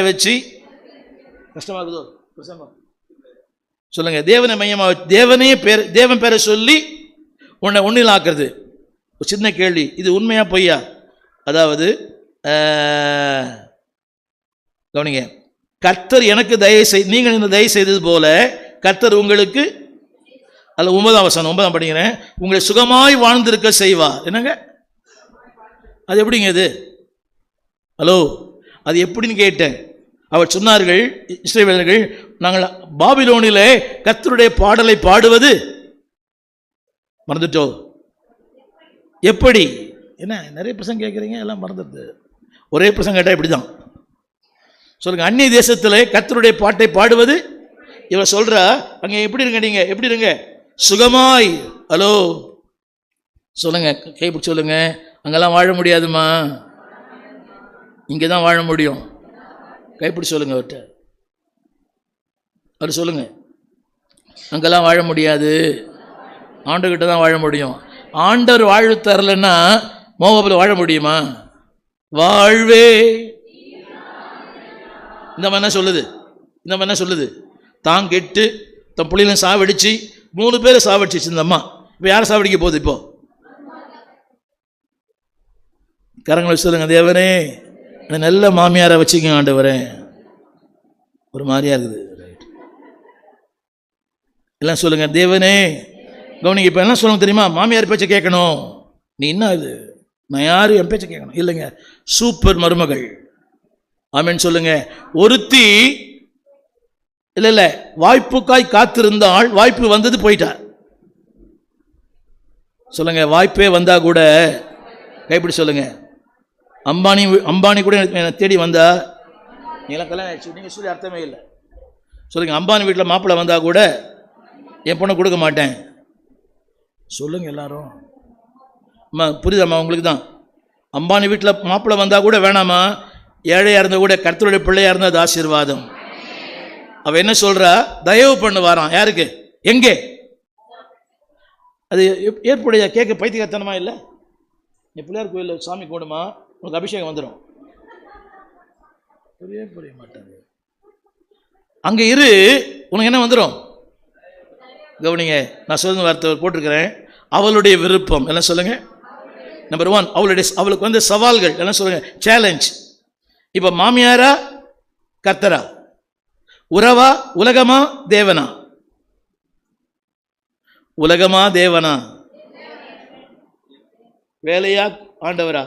வச்சு கஷ்டமாகுதோ சொல்லுங்க. தேவனை மையமா தேவனே பேர், தேவன் பேரை சொல்லி உன்னை ஒன்றில் ஆக்குறது. ஒரு சின்ன கேள்வி, இது உண்மையா பொய்யா? அதாவது கவனிங்க, கர்த்தர் எனக்கு நீங்கள் இந்த தயவு செய்தது போல கர்த்தர் உங்களுக்கு, அல்ல 9ஆம் வசனம் 9ஆம் படிக்கிறேன், உங்களை சுகமாய் வாழ்ந்திருக்க செய்வார். என்னங்க அது எப்படிங்க இது? ஹலோ, அது எப்படின்னு கேட்டேன். அவர் சொன்னார்கள், இஸ்ரவேலர்கள், நாங்கள் பாபிலோனிலே கர்த்தருடைய பாடலை பாடுவது மறந்துட்டோம். எப்படி? என்ன நிறைய பிரசங்க கேட்குறீங்க, எல்லாம் மறந்துடுது. ஒரே பிரசங்க கேட்டால் இப்படி தான் சொல்லுங்க. அந்நிய தேசத்தில் கர்த்தருடைய பாட்டை பாடுவது. இவர் சொல்றா, அங்கே எப்படி இருங்க, நீங்க எப்படி இருங்க? சுகமாய். ஹலோ சொல்லுங்க, கைப்பிடி சொல்லுங்க. அங்கெல்லாம் வாழ முடியாதுமா, இங்கே தான் வாழ முடியும். கைப்பிடி சொல்லுங்க அவர்கிட்ட, அவர் சொல்லுங்க. அங்கெல்லாம் வாழ முடியாது, ஆண்டவர்கிட்ட தான் வாழ முடியும். ஆண்டவர் வாழ்வு தரலன்னா மோவாபில் வாழ முடியுமா? வாழ்வே இந்த மாதிரி என்ன சொல்லுது? இந்த மாதிரி என்ன சொல்லுது? தான் கெட்டு தன் பிள்ளைகளும் சாவடிச்சு 3 பேரை சாவடிச்சிச்சு இந்த அம்மா. இப்போ யாரை சாவடிக்க போகுது? இப்போ கரங்களை சொல்லுங்க. தேவனே நல்ல மாமியாரை வச்சுக்கங்க ஆண்டவரே. ஒரு மாதிரியா இருக்குது. எல்லாம் சொல்லுங்க. தேவனே கவனிங்க. இப்போ என்ன சொல்லுங்க தெரியுமா? மாமியார் பேச்சை கேட்கணும். நீ என்ன இது, நான் யாரு என் பேச்சை கேட்கணும்? இல்லைங்க, சூப்பர் மருமகள். ஆமென் சொல்லுங்க. ஒருத்தி இல்ல வாய்ப்புக்காய் காத்திருந்தாள், வாய்ப்பு வந்தது போயிட்டார். சொல்லுங்க. வாய்ப்பே வந்தா கூட கைப்பிடி சொல்லுங்க. அம்பானி கூட தேடி வந்தா, நீங்களாம் கல்யாணம் ஆயிடுச்சு, நீங்க சொல்லி அர்த்தமே இல்லை. சொல்லுங்க. அம்பானி வீட்டில் மாப்பிள்ளை வந்தா கூட என் பொண்ணை கொடுக்க மாட்டேன் சொல்லுங்க எல்லாரும். அம்மா புரியுதாம்மா உங்களுக்கு தான்? அம்பானி வீட்டில் மாப்பிள்ளை வந்தா கூட வேணாமா, ஏழையா இருந்தா கூட கர்த்தருடைய பிள்ளையா இருந்தா அது ஆசீர்வாதம். அவ என்ன சொல்றா? தயவு பண்ணுவாராம். யாருக்கு? எங்கே? அது ஏற்புடைய கேட்க பைத்தியக்காரத்தனமா இல்லை? நீ பிள்ளையார் கோயிலில் சாமி கூடுமா, உனக்கு அபிஷேகம் வந்துடும். புரிய மாட்டாங்க. அங்க இரு, உனக்கு என்ன வந்துடும்? கவனிங்க, நான் சொல்லுங்க வார்த்தை போட்டிருக்கிறேன். அவளுடைய விருப்பம் என்ன சொல்லுங்க. நம்பர் 1, அவளுக்கு வந்து சவால்கள் என்ன சொல்லுங்க, சேலஞ்ச். இப்ப மாமியாரா கர்த்தரா, உறவா, உலகமா தேவனா? உலகமா தேவனா? வேலையா ஆண்டவரா?